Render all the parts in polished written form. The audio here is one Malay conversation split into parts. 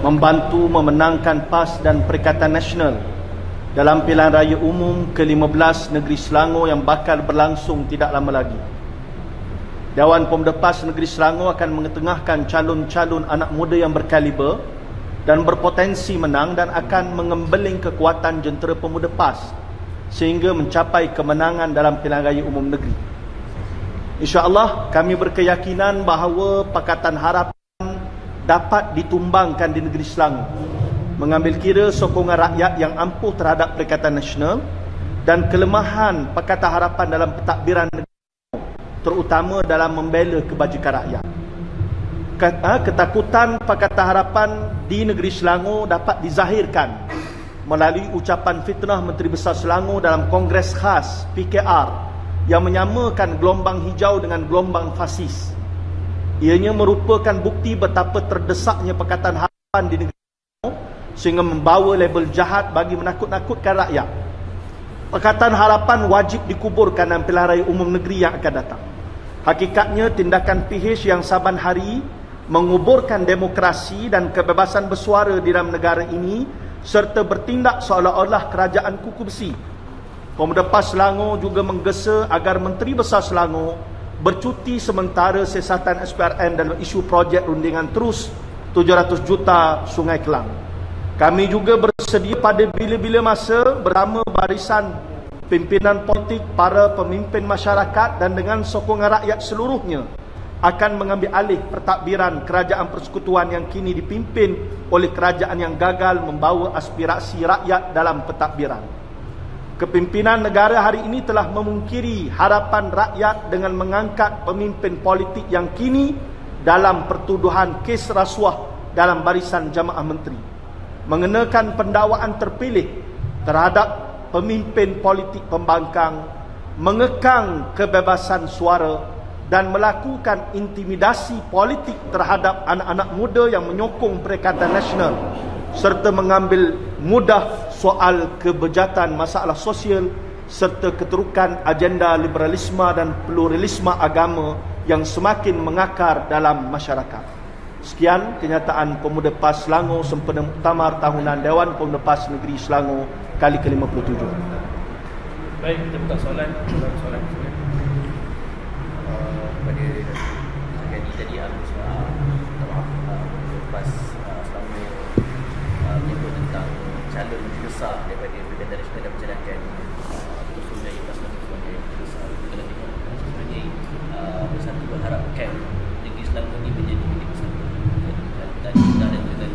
membantu memenangkan PAS dan Perikatan Nasional dalam pilihan raya umum ke-15 Negeri Selangor yang bakal berlangsung tidak lama lagi. Dewan Pemuda PAS Negeri Selangor akan mengetengahkan calon-calon anak muda yang berkaliber dan berpotensi menang dan akan mengembeling kekuatan jentera pemuda PAS sehingga mencapai kemenangan dalam pilihan raya umum negeri. InsyaAllah kami berkeyakinan bahawa Pakatan Harapan dapat ditumbangkan di negeri Selangor, mengambil kira sokongan rakyat yang ampuh terhadap Perikatan Nasional dan kelemahan Pakatan Harapan dalam pentadbiran negeri, terutama dalam membela kebajikan rakyat. Ketakutan Pakatan Harapan di negeri Selangor dapat dizahirkan melalui ucapan fitnah Menteri Besar Selangor dalam Kongres Khas PKR yang menyamakan gelombang hijau dengan gelombang fasis. Ianya merupakan bukti betapa terdesaknya Pakatan Harapan di negeri Selangor sehingga membawa label jahat bagi menakut-nakutkan rakyat. Pakatan Harapan wajib dikuburkan dalam pilihan raya umum negeri yang akan datang. Hakikatnya tindakan PH yang saban hari menguburkan demokrasi dan kebebasan bersuara di dalam negara ini serta bertindak seolah-olah kerajaan kuku besi. Pemuda PAS Selangor juga menggesa agar Menteri Besar Selangor bercuti sementara siasatan SPRN dalam isu projek rundingan terus 700 juta Sungai Kelang. Kami juga bersedia pada bila-bila masa bersama barisan pimpinan politik, para pemimpin masyarakat dan dengan sokongan rakyat seluruhnya akan mengambil alih pentadbiran kerajaan persekutuan yang kini dipimpin oleh kerajaan yang gagal membawa aspirasi rakyat dalam pentadbiran. Kepimpinan negara hari ini telah memungkiri harapan rakyat dengan mengangkat pemimpin politik yang kini dalam pertuduhan kes rasuah dalam barisan jamaah menteri, mengenakan pendakwaan terpilih terhadap pemimpin politik pembangkang, mengekang kebebasan suara dan melakukan intimidasi politik terhadap anak-anak muda yang menyokong Perikatan Nasional serta mengambil mudah soal kebejatan masalah sosial serta keterukan agenda liberalisme dan pluralisme agama yang semakin mengakar dalam masyarakat. Sekian kenyataan Pemuda PAS Selangor sempena Muktamar Tahunan Dewan Pemuda PAS Negeri Selangor kali ke-57. Baik, kita buka soalan. Pada jadi PAS Selangor menyebut tentang calon besar daripada Perikatan Nasional dan menjalankan usul dari PAS Selangor sebagai besar. Kalau tengok sebenarnya bersatu berharapkan negeri Selangor ini menjadi negeri besar. Tadi sudah ada dengan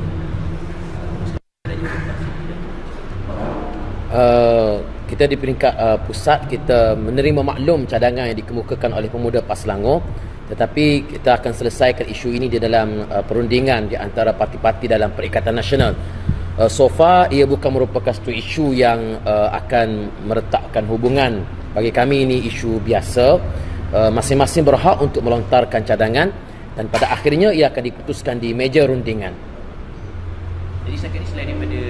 kita di peringkat pusat kita menerima maklum cadangan yang dikemukakan oleh pemuda PAS Selangor, tetapi kita akan selesaikan isu ini di dalam perundingan di antara parti-parti dalam Perikatan Nasional. So far ia bukan merupakan satu isu yang akan meretakkan hubungan. Bagi kami ini isu biasa. Masing-masing berhak untuk melontarkan cadangan dan pada akhirnya ia akan diputuskan di meja rundingan. Jadi saya kira selain daripada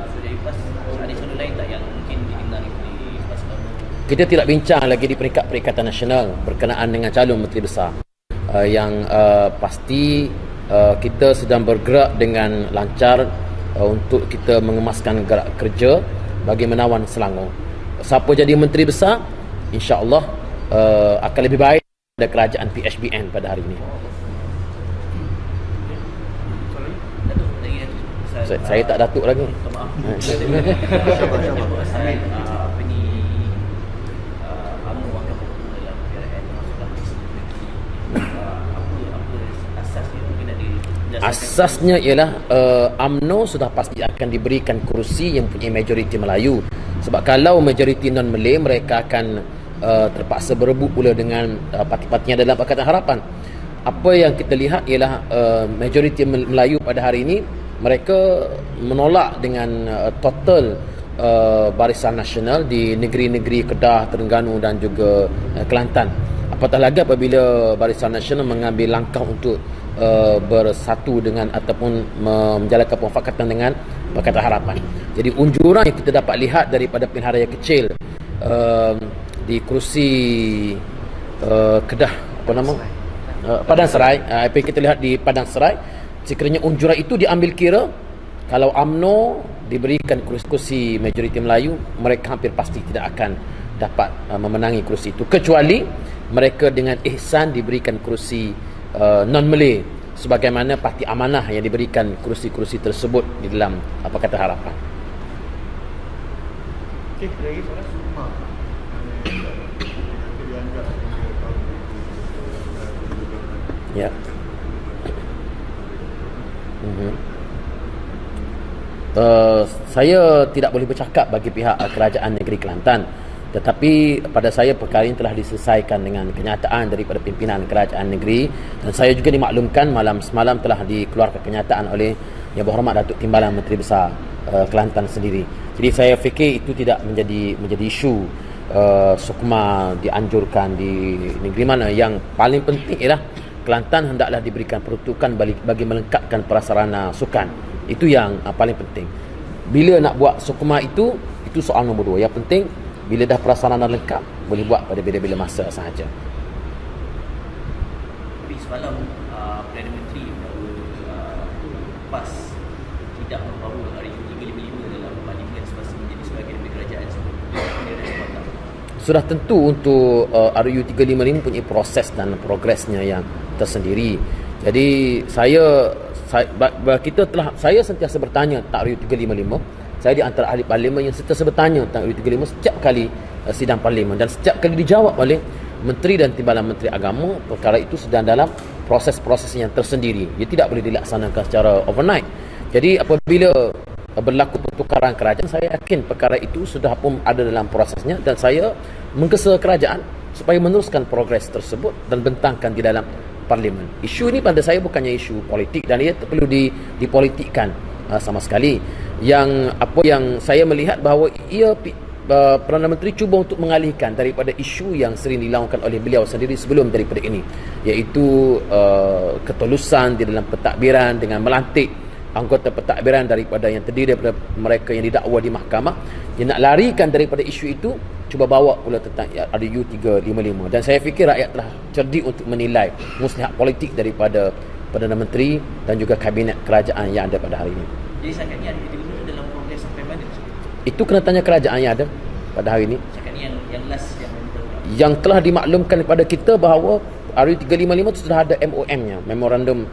usul dari PAS, ada isu lain tak yang mungkin didengar di PAS Selangor? Kita tidak bincang lagi di peringkat Perikatan Nasional berkenaan dengan calon Menteri Besar. Yang pasti kita sedang bergerak dengan lancar untuk kita mengemaskan gerak kerja bagi menawan Selangor. Siapa jadi Menteri Besar, insya-Allah akan lebih baik daripada kerajaan PHBN pada hari ini. Saya tak datuk lagi. Maaf. Asasnya ialah UMNO sudah pasti akan diberikan kursi yang punya majoriti Melayu. Sebab kalau majoriti non-Malay, mereka akan terpaksa berebut pula dengan parti-parti yang dalam Pakatan Harapan. Apa yang kita lihat ialah majoriti Melayu pada hari ini mereka menolak dengan total Barisan Nasional di negeri-negeri Kedah, Terengganu dan juga Kelantan. Apatah lagi apabila Barisan Nasional mengambil langkah untuk bersatu dengan ataupun menjalankan permufakatan dengan Pakatan Harapan. Jadi unjuran yang kita dapat lihat daripada pilihan raya kecil di kerusi Kedah, apa nama? Padang Serai. Apa yang kita lihat di Padang Serai, sekiranya unjuran itu diambil kira, kalau UMNO diberikan kursi majoriti Melayu, mereka hampir pasti tidak akan dapat memenangi kursi itu, kecuali mereka dengan ihsan diberikan kursi non-Malay, sebagaimana Parti Amanah yang diberikan kursi-kursi tersebut di dalam Pakatan Harapan. Okey, lagi soalan. Ya. Saya tidak boleh bercakap bagi pihak Kerajaan Negeri Kelantan, tetapi pada saya perkara ini telah diselesaikan dengan kenyataan daripada pimpinan Kerajaan Negeri, dan saya juga dimaklumkan semalam telah dikeluarkan kenyataan oleh Yang Berhormat Datuk Timbalan Menteri Besar Kelantan sendiri. Jadi saya fikir itu tidak menjadi isu sukma dianjurkan di negeri mana. Yang paling penting ialah Kelantan hendaklah diberikan peruntukan bagi melengkapkan prasarana sukan. Itu yang paling penting. Bila nak buat sukma itu soal nombor 2. Yang penting bila dah prasarana lengkap, boleh buat pada bila-bila masa sahaja. Tapi semalam Perdana Menteri PAS tidak membawa RU355 dalam parlimen semasa menjadi sebahagian daripada kerajaan sebelum dia respon tak? Sudah tentu untuk RU355 mempunyai proses dan progresnya yang tersendiri. Jadi saya sentiasa bertanya tentang RU355. Saya di antara ahli parlimen yang sentiasa bertanya tentang RU355 setiap kali sidang parlimen, dan setiap kali dijawab oleh Menteri dan Timbalan Menteri Agama. Perkara itu sedang dalam proses-proses yang tersendiri. Dia tidak boleh dilaksanakan secara overnight. Jadi apabila berlaku pertukaran kerajaan, saya yakin perkara itu sudah pun ada dalam prosesnya, dan saya menggesa kerajaan supaya meneruskan progres tersebut dan bentangkan di dalam parlimen. Isu ini pada saya bukannya isu politik, dan ia tak perlu dipolitikkan sama sekali. Yang saya melihat bahawa Perdana Menteri cuba untuk mengalihkan daripada isu yang sering dilaungkan oleh beliau sendiri sebelum daripada ini, iaitu ketulusan di dalam pentadbiran dengan melantik anggota pentadbiran daripada yang terdiri daripada mereka yang didakwa di mahkamah. Dia nak larikan daripada isu itu, cuba bawa pula tentang RU355, dan saya fikir rakyat telah cerdik untuk menilai muslihat politik daripada Perdana Menteri dan juga kabinet kerajaan yang ada pada hari ini. Jadi setakat ni RU355 dalam progres sampai mana? Itu kena tanya kerajaan yang ada pada hari ini. Setakat ni yang last yang telah dimaklumkan kepada kita bahawa RU355 itu sudah ada MOM-nya, Memorandum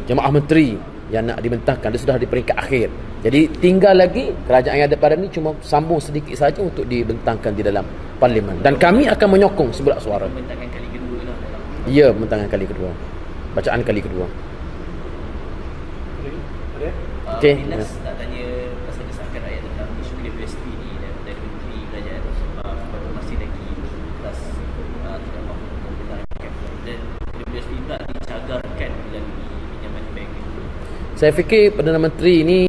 Jemaah Menteri yang nak dibentangkan. Dia sudah di peringkat akhir. Jadi tinggal lagi kerajaan yang ada pada ini cuma sambung sedikit saja untuk dibentangkan di dalam parlimen, dan kami akan menyokong sebulat suara. Bentangkan kali kedua lah dalam. Ya, bentangkan kali kedua. Bacaan kali kedua. Okey. Last nak tanya pasal desakan rakyat tentang isu WSP ni dari Menteri Kerajaan, masih lagi kelas tidak mahu membenarkan, dan WSP pula dicagarkan melalui pinjaman bank. Saya fikir Perdana Menteri ini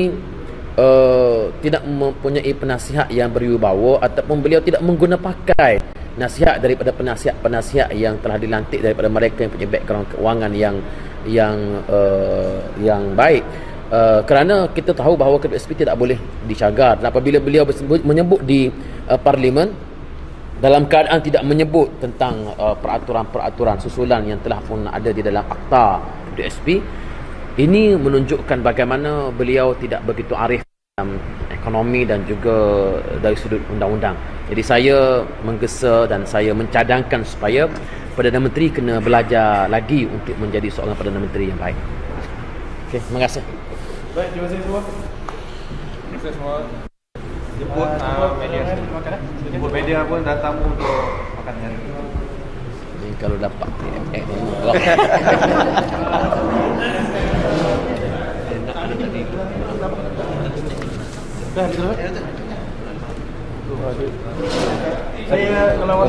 tidak mempunyai penasihat yang berwibawa, ataupun beliau tidak mengguna pakai nasihat daripada penasihat-penasihat yang telah dilantik daripada mereka yang punya background keuangan yang baik. Kerana kita tahu bahawa WSP tidak boleh dicagar, dan apabila beliau menyebut di parlimen dalam keadaan tidak menyebut tentang peraturan-peraturan susulan yang telah pun ada di dalam akta WSP, ini menunjukkan bagaimana beliau tidak begitu arif dalam ekonomi dan juga dari sudut undang-undang. Jadi saya menggesa dan saya mencadangkan supaya Perdana Menteri kena belajar lagi untuk menjadi seorang Perdana Menteri yang baik. Okey, terima kasih. Baik, terima kasih semua. Terima kasih semua. Jemput media pun datang untuk makan hari ini. Ini kalau dapat enak ada tadi. Dah gitu. Saya kalau